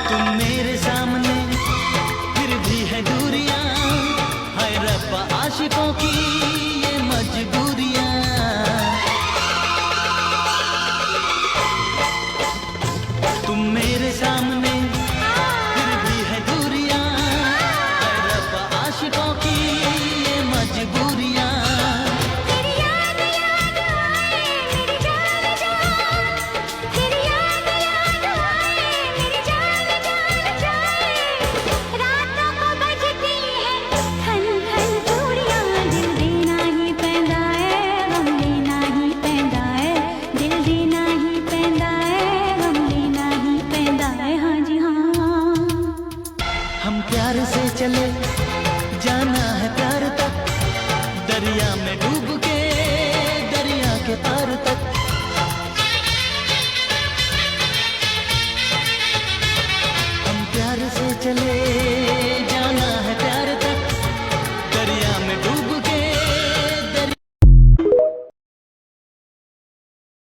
तुम मेरे सामने फिर भी है दूरियां, हाय रब्बा आशिकों की ये मजबूरियां। तुम मेरे सामने फिर भी है दूरियां, हाय रब्बा आशिकों की ये मजबूरियां। तेरी याद याद आए मेरी जान जान, तेरी याद याद आए मेरी जान जान जाए। रातों को बजती है खन खन चूड़ियां, दिल देना ही पैंदा है, गम लेना ही पैंदा है। दिल देना ही पैंदा है, गम लेना ही पैंदा है। हाँ जी हाँ। हम प्यार से चले जाना है प्यार तक, दरिया में डूब के दरिया के पार तक। हम प्यार से चले